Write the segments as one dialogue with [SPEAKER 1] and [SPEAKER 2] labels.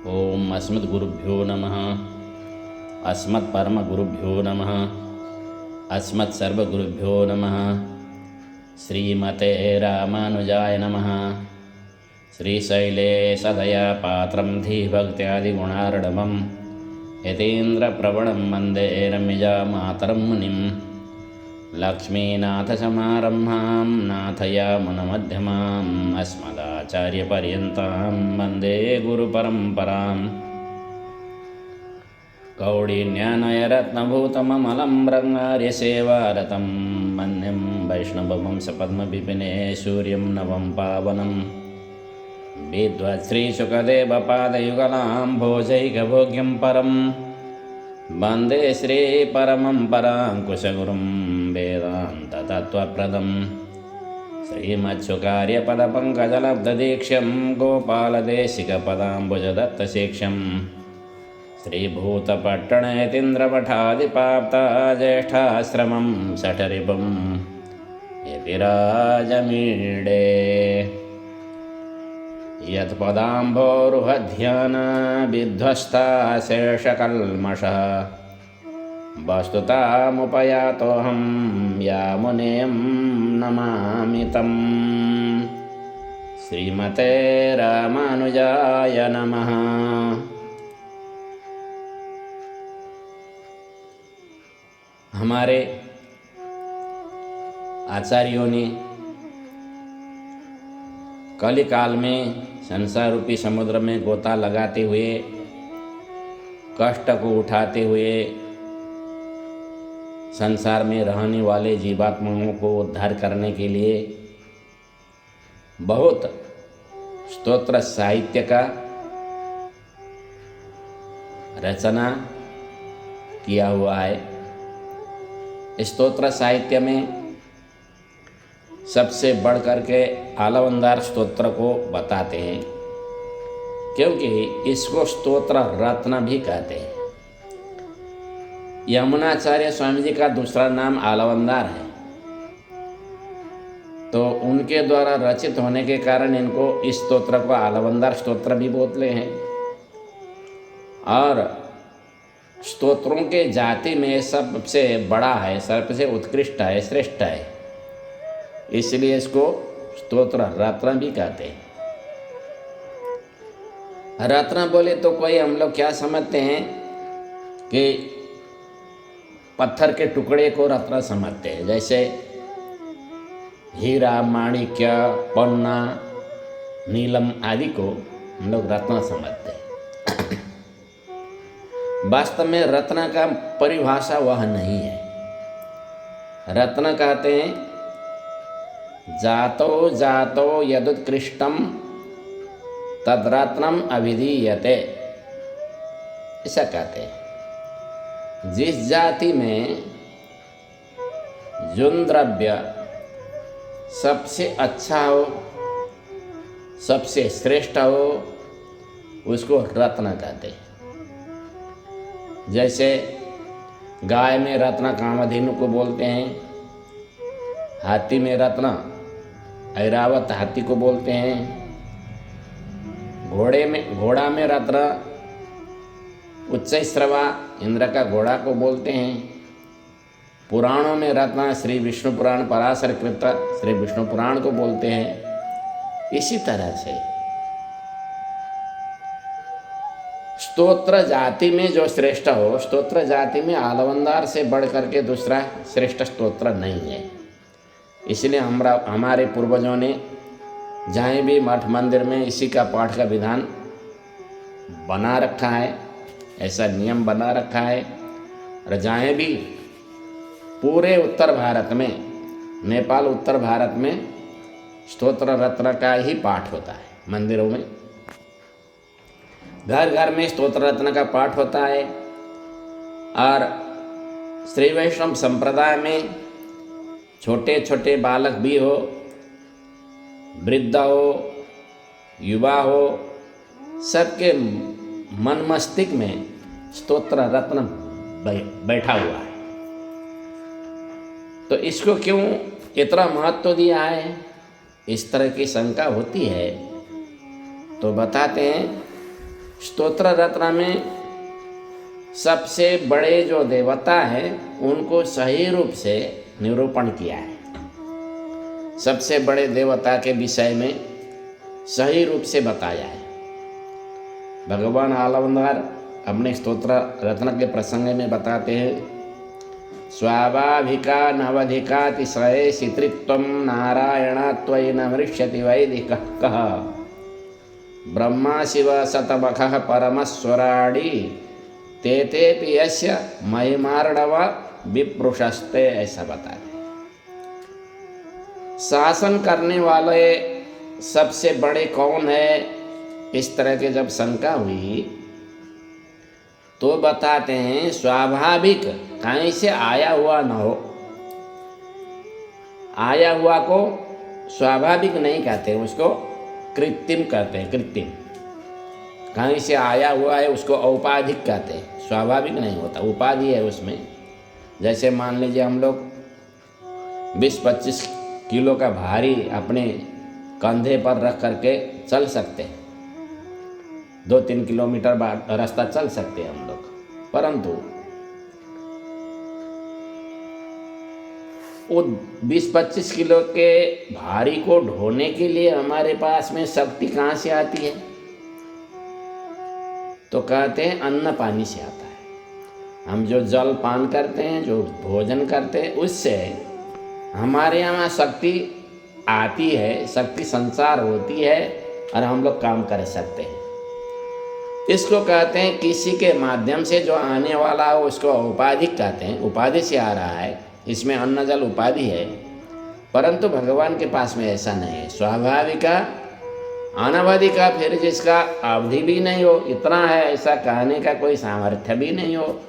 [SPEAKER 1] ओम अस्मद्गुरुभ्यो नमः। अस्मत्परमगुरुभ्यो नमः। अस्मत्सर्वगुरुभ्यो नमः। श्रीमते रामानुजाय नमः। श्रीशैलेशदयापात्रं धीभक्त्यादिगुणार्णवं यतीन्द्रप्रवणं वन्दे रम्यजामातरं मुनिं। लक्ष्मीनाथसमारम्भां नाथयामुनमध्यमाम् अस्मदाचार्यपर्यन्तां वन्दे गुरुपरम्पराम्। कौडिन्यानयरत्नभूतममलं रङ्गार्यसेवारतं वन्द्यं वैष्णववंशपद्मविपिने सूर्यं नवं पावनं। विद्वत्श्रीशुकदेवपादयुगलां भोजैकभोग्यं परं वन्दे श्रीपरमं पराङ्कुशगुरुं वेदान्ततत्त्वप्रदं। श्रीमत्सुकार्यपदपङ्कजलब्धदीक्ष्यं गोपालदेशिकपदाम्बुजदत्तशिक्ष्यं श्रीभूतपट्टणयतीन्द्रमठादिपाप्ता ज्येष्ठाश्रमं शठरिपुं यतिराजमीडे। यत्पदाम्भोरुहध्यानविध्वस्ता शेषकल्मषः वस्तुतामुपयातोऽहं यामुनेयं नमामि तम्। श्रीमते रामानुजाय नमः। हमारे आचार्यों ने कली काल में संसार रूपी समुद्र में गोता लगाते हुए, कष्ट को उठाते हुए संसार में रहने वाले जीवात्माओं को उद्धार करने के लिए बहुत स्तोत्र साहित्य का रचना किया हुआ है। स्तोत्र साहित्य में सबसे बढ़ करके आलवंदार स्तोत्र को बताते हैं, क्योंकि इसको स्तोत्र रत्न भी कहते हैं। यमुनाचार्य स्वामी जी का दूसरा नाम आलवंदार है, तो उनके द्वारा रचित होने के कारण इनको इस स्तोत्र को आलवंदार स्तोत्र भी बोलते हैं। और स्तोत्रों के जाति में सबसे बड़ा है, सबसे उत्कृष्ट है, श्रेष्ठ है, इसलिए इसको स्तोत्र रत्न भी कहते हैं। रत्न बोले तो कोई हम लोग क्या समझते हैं कि पत्थर के टुकड़े को रत्न समझते हैं, जैसे हीरा, माणिक्य, पन्ना, नीलम आदि को हम लोग रत्न समझते हैं। वास्तव में रत्न का परिभाषा वह नहीं है। रत्न कहते हैं जातो जातो यदुत्कृष्टम तद्रत्नम अभिधीयते, ऐसा कहते हैं। जिस जाति में जो द्रव्य सबसे अच्छा हो, सबसे श्रेष्ठ हो, उसको रत्न कहते हैं। जैसे गाय में रत्न कामधेनु को बोलते हैं, हाथी में रत्न ऐरावत हाथी को बोलते हैं, घोड़ा में रत्न उच्चैश्रवा इंद्र का घोड़ा को बोलते हैं। पुराणों में रत्न श्री विष्णु पुराण पराशर कृत श्री विष्णु पुराण को बोलते हैं। इसी तरह से स्तोत्र जाति में जो श्रेष्ठ हो, स्तोत्र जाति में आलवंदार से बढ़ करके दूसरा श्रेष्ठ स्तोत्र नहीं है। इसलिए हमारे पूर्वजों ने जहाँ भी मठ मंदिर में इसी का पाठ का विधान बना रखा है, ऐसा नियम बना रखा है। और जहाँ भी पूरे उत्तर भारत में, नेपाल उत्तर भारत में स्तोत्र रत्न का ही पाठ होता है। मंदिरों में घर घर में स्तोत्र रत्न का पाठ होता है। और श्री वैष्णव संप्रदाय में छोटे छोटे बालक भी हो, वृद्ध हो, युवा हो, सबके मन मस्तिष्क में स्तोत्र रत्न बैठा हुआ है। तो इसको क्यों इतना महत्व दिया है, इस तरह की शंका होती है। तो बताते हैं स्तोत्र रत्न में सबसे बड़े जो देवता हैं उनको सही रूप से निरूपण किया है। सबसे बड़े देवता के विषय में सही रूप से बताया है। भगवान आलवंदार अपने स्तोत्र रत्न के प्रसंग में बताते हैं, स्वाभाविका नवधिकातिशये त्रित्वं नारायणात्वयि न मृष्यति वैदिकः कः ब्रह्मा शिव शतमखः परमस्वराणि तेतेपि यस्य महिमार्णव विप्रुषस्ते, ऐसा बताते। शासन करने वाले सबसे बड़े कौन है, इस तरह के जब शंका हुई तो बताते हैं स्वाभाविक, कहीं से आया हुआ न हो। आया हुआ को स्वाभाविक नहीं कहते, उसको कृत्रिम कहते हैं। कृत्रिम, कहीं से आया हुआ है उसको औपाधिक कहते हैं, स्वाभाविक नहीं होता, उपाधि है उसमें। जैसे मान लीजिए हम लोग 20-25 किलो का भारी अपने कंधे पर रख करके चल सकते हैं, 2-3 किलोमीटर रास्ता चल सकते हैं हम लोग, परंतु वो 20-25 किलो के भारी को ढोने के लिए हमारे पास में शक्ति कहाँ से आती है? तो कहते हैं अन्न पानी से आता है। हम जो जल पान करते हैं, जो भोजन करते हैं, उससे हमारे यहाँ शक्ति आती है, शक्ति संचार होती है और हम लोग काम कर सकते हैं। इसको कहते हैं किसी के माध्यम से जो आने वाला हो उसको उपाधिक कहते हैं, उपाधि से आ रहा है। इसमें अन्न जल उपाधि है, परंतु भगवान के पास में ऐसा नहीं है। स्वाभाविका अनवधि का, फिर जिसका अवधि भी नहीं हो, इतना है ऐसा कहने का कोई सामर्थ्य भी नहीं हो।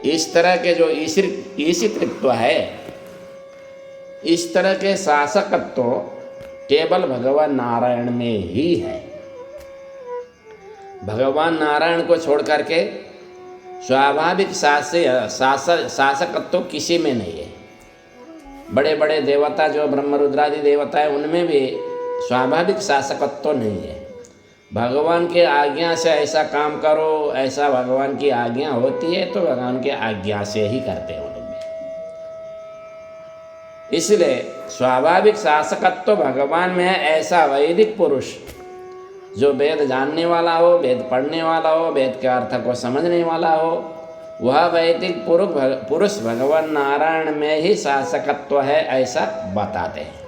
[SPEAKER 1] इस तरह के जो ईशितृत्व है, इस तरह के शासकत्व केवल भगवान नारायण में ही है। भगवान नारायण को छोड़ करके स्वाभाविक शासकत्व किसी में नहीं है। बड़े बड़े देवता जो ब्रह्म रुद्रादि देवता है, उनमें भी स्वाभाविक शासकत्व नहीं है। भगवान की आज्ञा से ऐसा काम करो, ऐसा भगवान की आज्ञा होती है तो भगवान की आज्ञा से ही करते हैं वो लोग। इसलिए स्वाभाविक शासकत्व भगवान में है। ऐसा वैदिक पुरुष जो वेद जानने वाला हो, वेद पढ़ने वाला हो, वेद के अर्थ को समझने वाला हो, वह वैदिक पुरुष भगवान नारायण में ही शासकत्व है, ऐसा बताते हैं।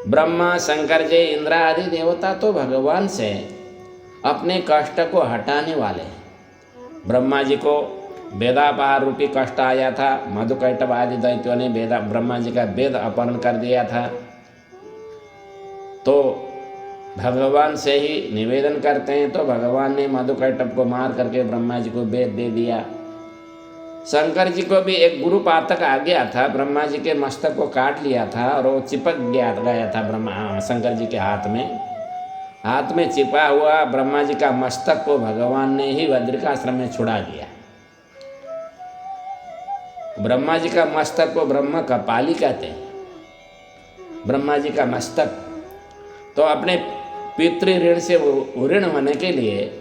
[SPEAKER 1] ब्रह्मा, शंकर जी, इंद्र आदि देवता तो भगवान से अपने कष्ट को हटाने वाले हैं। ब्रह्मा जी को वेदापहार रूपी कष्ट आया था, मधुकैटभ आदि दैत्यों ने ब्रह्मा जी का वेद अपहरण कर दिया था, तो भगवान से ही निवेदन करते हैं, तो भगवान ने मधुकैटभ को मार करके ब्रह्मा जी को वेद दे दिया। शंकर जी को भी एक गुरु पातक आ गया था, ब्रह्मा जी के मस्तक को काट लिया था और वो चिपक गया था शंकर जी के हाथ में चिपा हुआ ब्रह्मा जी का मस्तक को भगवान ने ही बद्रिकाश्रम में छुड़ा दिया। ब्रह्मा जी का मस्तक को ब्रह्म कपाली कहते हैं। ब्रह्मा जी का मस्तक तो अपने पितृ ऋण से ऋण होने के लिए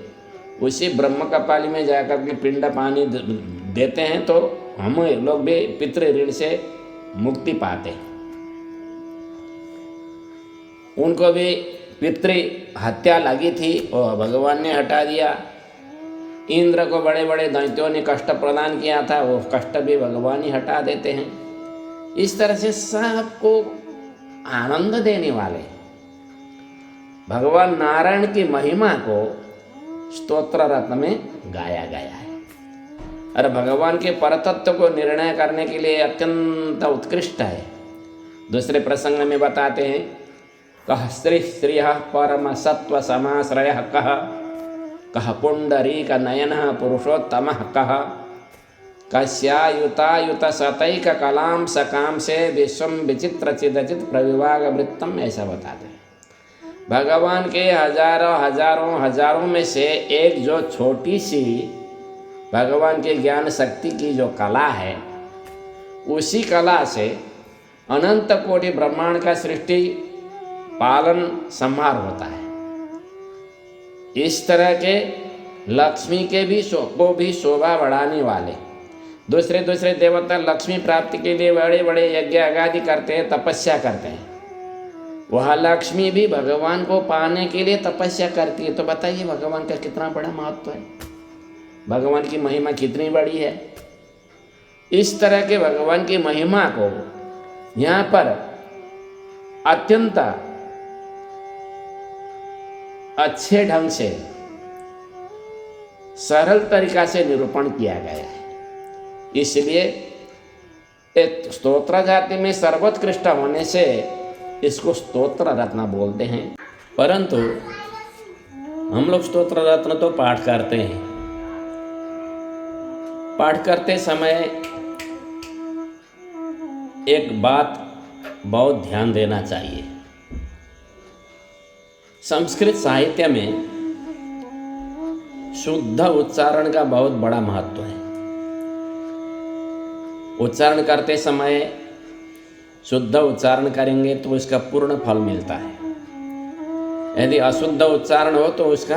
[SPEAKER 1] उसी ब्रह्म कपाली में जाकर के पिंड पानी देते हैं, तो हम लोग भी पितृ ऋण से मुक्ति पाते हैं। उनको भी पितृ हत्या लगी थी और भगवान ने हटा दिया। इंद्र को बड़े बड़े दैत्यों ने कष्ट प्रदान किया था, वो कष्ट भी भगवान ही हटा देते हैं। इस तरह से सबको आनंद देने वाले भगवान नारायण की महिमा को स्तोत्र रत्न में गाया गया है। और भगवान के परतत्व को निर्णय करने के लिए अत्यंत उत्कृष्ट है। दूसरे प्रसंग में बताते हैं, कह श्री परम सत्व समाश्रय कह पुंडरीक नयन पुरुषोत्तम कह कस्यायुतायुत शतैक कलाम सकाम से विश्वम विचित्र चिदचित प्रविभाग वृत्तम, ऐसा बताते हैं। भगवान के हजारों में से एक जो छोटी सी भगवान के ज्ञान शक्ति की जो कला है, उसी कला से अनंत कोटि ब्रह्मांड का सृष्टि पालन संहार होता है। इस तरह के लक्ष्मी के भी को भी शोभा बढ़ाने वाले। दूसरे दूसरे देवता लक्ष्मी प्राप्ति के लिए बड़े बड़े यज्ञ आदि करते हैं, तपस्या करते हैं। वह लक्ष्मी भी भगवान को पाने के लिए तपस्या करती है। तो बताइए भगवान का कितना बड़ा महत्व है, भगवान की महिमा कितनी बड़ी है। इस तरह के भगवान की महिमा को यहाँ पर अत्यंत अच्छे ढंग से सरल तरीका से निरूपण किया गया है। इसलिए स्तोत्र जाति में सर्वोत्कृष्ट होने से इसको स्तोत्र रत्न बोलते हैं। परंतु हम लोग स्तोत्र रत्न तो पाठ करते हैं, पाठ करते समय एक बात बहुत ध्यान देना चाहिए। संस्कृत साहित्य में शुद्ध उच्चारण का बहुत बड़ा महत्व है। उच्चारण करते समय शुद्ध उच्चारण करेंगे तो उसका पूर्ण फल मिलता है। यदि अशुद्ध उच्चारण हो तो उसका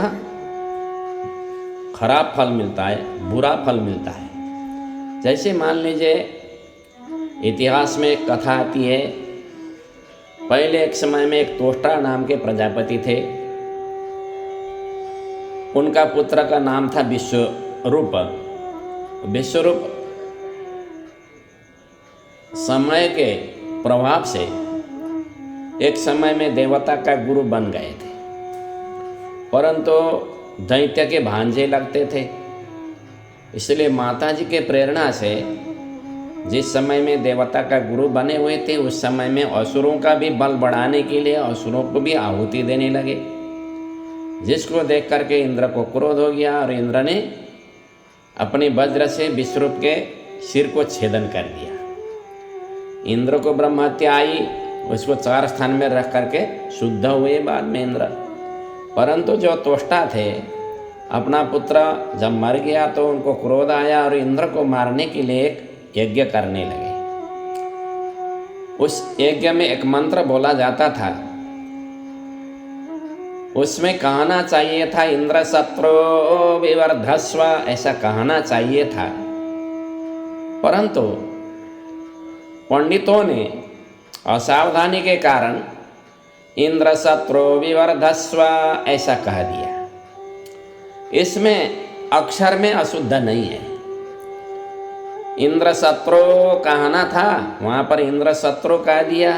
[SPEAKER 1] खराब फल मिलता है, बुरा फल मिलता है। जैसे मान लीजिए इतिहास में एक कथा आती है, पहले एक समय में एक तोष्टा नाम के प्रजापति थे। उनका पुत्र का नाम था विश्वरूप। विश्वरूप समय के प्रभाव से एक समय में देवता का गुरु बन गए थे, परंतु दैत्य के भांजे लगते थे। इसलिए माता जी के प्रेरणा से जिस समय में देवता का गुरु बने हुए थे, उस समय में असुरों का भी बल बढ़ाने के लिए असुरों को भी आहुति देने लगे, जिसको देख करके इंद्र को क्रोध हो गया और इंद्र ने अपने वज्र से विश्वरूप के सिर को छेदन कर दिया। इंद्र को ब्रह्म हत्या आई, उसको 4 स्थान में रख करके शुद्ध हुए बाद में इंद्र। परंतु जो तोष्टा थे, अपना पुत्र जब मर गया तो उनको क्रोध आया और इंद्र को मारने के लिए एक यज्ञ करने लगे। उस यज्ञ में एक मंत्र बोला जाता था, उसमें कहना चाहिए था इंद्र शत्रु विवर्धस्व, ऐसा कहना चाहिए था। परंतु पंडितों ने असावधानी के कारण इंद्र शत्रु विवर्धस्व ऐसा कह दिया। इसमें अक्षर में अशुद्ध नहीं है। इंद्र शत्रु कहना था, वहाँ पर इंद्र शत्रु कह दिया।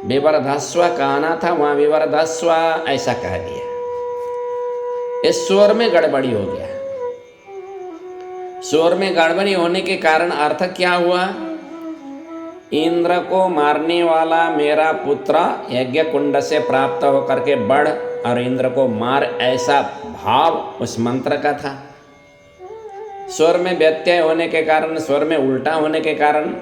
[SPEAKER 1] विवर्धस्व कहना था, वहाँ विवर्धस्व ऐसा कह दिया। इस स्वर में गड़बड़ी हो गया। स्वर में गड़बड़ी होने के कारण अर्थ क्या हुआ? इंद्र को मारने वाला मेरा पुत्र यज्ञ कुंड से प्राप्त होकर के बढ़ और इंद्र को मार, ऐसा भाव उस मंत्र का था। स्वर में व्यत्यय होने के कारण, स्वर में उल्टा होने के कारण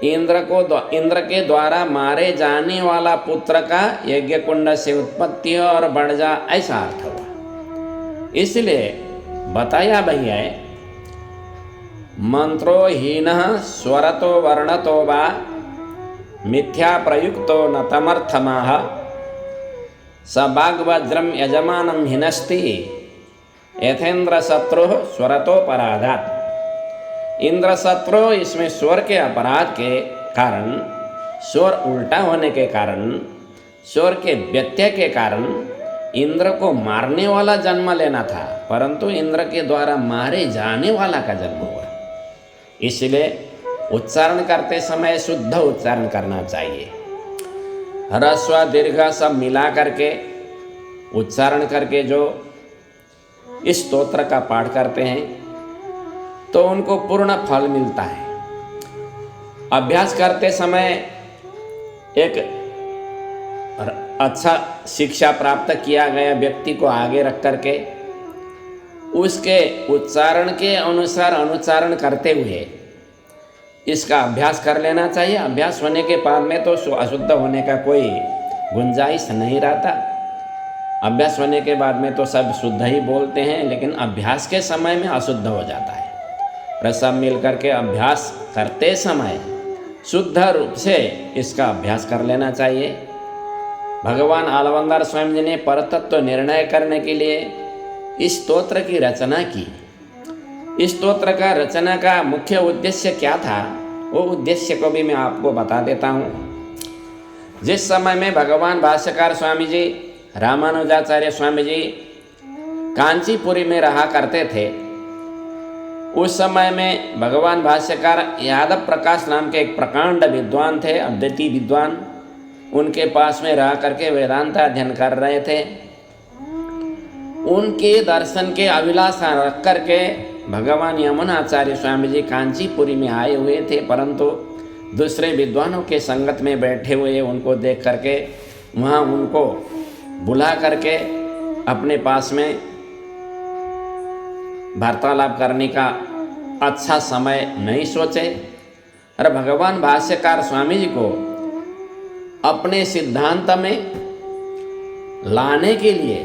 [SPEAKER 1] इंद्र के द्वारा मारे जाने वाला पुत्र का यज्ञ कुंड से उत्पत्ति और बढ़ जा, ऐसा अर्थ हुआ। इसलिए बताया भैया, मंत्रोहीन स्वरतो वर्णतो वा मिथ्या प्रयुक्तो न तमर्थमाह सबाग्वज्रम यजमानं हिनस्ति यथेन्द्र शत्रु स्वरतो पराधात। इंद्र शत्रु इसमें स्वर के अपराध के कारण, स्वर उल्टा होने के कारण, स्वर के व्यत्यय के कारण इंद्र को मारने वाला जन्म लेना था, परंतु इंद्र के द्वारा मारे जाने वाला का जन्म हुआ। इसलिए उच्चारण करते समय शुद्ध उच्चारण करना चाहिए। ह्रस्व दीर्घ सब मिला करके उच्चारण करके जो इस स्तोत्र का पाठ करते हैं तो उनको पूर्ण फल मिलता है। अभ्यास करते समय एक अच्छा शिक्षा प्राप्त किया गया व्यक्ति को आगे रख करके उसके उच्चारण के अनुसार अनुच्चारण करते हुए इसका अभ्यास कर लेना चाहिए। अभ्यास होने के बाद में तो अशुद्ध होने का कोई गुंजाइश नहीं रहता। अभ्यास होने के बाद में तो सब शुद्ध ही बोलते हैं, लेकिन अभ्यास के समय में अशुद्ध हो जाता है। सब मिल करके अभ्यास करते समय शुद्ध रूप से इसका अभ्यास कर लेना चाहिए। भगवान आलवंदार स्वामी जी ने परतत्व निर्णय करने के लिए इस स्तोत्र की रचना की। इस स्तोत्र का रचना का मुख्य उद्देश्य क्या था, वो उद्देश्य को भी मैं आपको बता देता हूँ। जिस समय में भगवान भाष्यकार स्वामी जी, रामानुजाचार्य स्वामी जी कांचीपुरी में रहा करते थे, उस समय में भगवान भाष्यकार यादव प्रकाश नाम के एक प्रकांड विद्वान थे, अद्वैती विद्वान, उनके पास में रह करके वेदांत अध्ययन कर रहे थे। उनके दर्शन के अभिलाषा रख करके भगवान यमुनाचार्य स्वामी जी कांचीपुरी में आए हुए थे, परंतु दूसरे विद्वानों के संगत में बैठे हुए उनको देख करके वहाँ उनको बुला करके अपने पास में वार्तालाप करने का अच्छा समय नहीं सोचे और भगवान भाष्यकार स्वामी जी को अपने सिद्धांत में लाने के लिए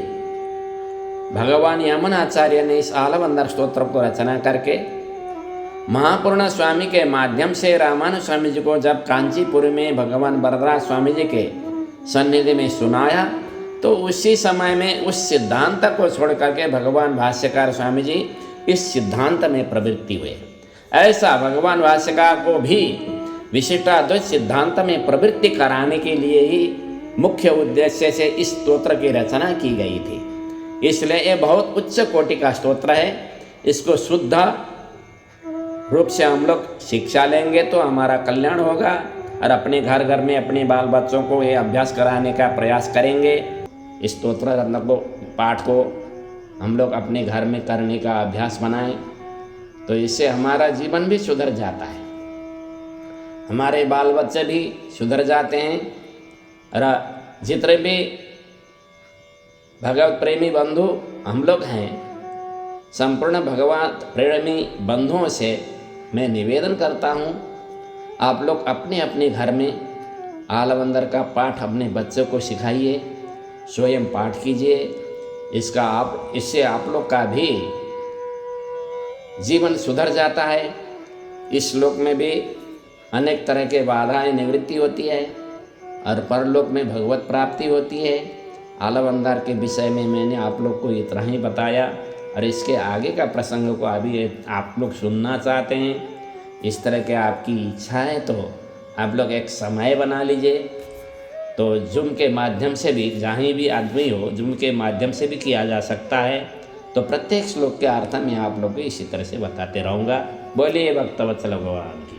[SPEAKER 1] भगवान यमुनाचार्य ने इस आलवंदर स्तोत्र को रचना करके महापूर्ण स्वामी के माध्यम से रामानुज स्वामी जी को जब कांचीपुर में भगवान वरदराज स्वामी जी के सन्निधि में सुनाया, तो उसी समय में उस सिद्धांत को छोड़ करके भगवान भाष्यकार स्वामी जी इस सिद्धांत में प्रवृत्ति हुए। ऐसा भगवान भाष्यकार को भी विशिष्टाद्वैत सिद्धांत में प्रवृत्ति कराने के लिए ही मुख्य उद्देश्य से इस स्तोत्र की रचना की गई थी। इसलिए ये बहुत उच्च कोटि का स्तोत्र है। इसको शुद्ध रूप से हम लोग शिक्षा लेंगे तो हमारा कल्याण होगा और अपने घर घर में अपने बाल बच्चों को ये अभ्यास कराने का प्रयास करेंगे। इस स्तोत्र रत्न को पाठ को हम लोग अपने घर में करने का अभ्यास बनाएं, तो इससे हमारा जीवन भी सुधर जाता है, हमारे बाल बच्चे भी सुधर जाते हैं और जितने भी भगवत प्रेमी बंधु हम लोग हैं, संपूर्ण भगवत प्रेमी बंधुओं से मैं निवेदन करता हूँ, आप लोग अपने अपने घर में आलवंदर का पाठ अपने बच्चों को सिखाइए, स्वयं पाठ कीजिए। इससे आप लोग का भी जीवन सुधर जाता है। इस श्लोक में भी अनेक तरह के बाधाएं निवृत्ति होती है और परलोक में भगवत प्राप्ति होती है। आलवंदर के विषय में मैंने आप लोग को इतना ही बताया और इसके आगे का प्रसंग को अभी आप लोग सुनना चाहते हैं, इस तरह के आपकी इच्छा है तो आप लोग एक समय बना लीजिए। तो जूम के माध्यम से भी, जहाँ भी आदमी हो, जूम के माध्यम से भी किया जा सकता है। तो प्रत्येक श्लोक के अर्थ में आप लोग को इसी तरह से बताते रहूँगा। बोलिए भक्तवत्सल भगवान की।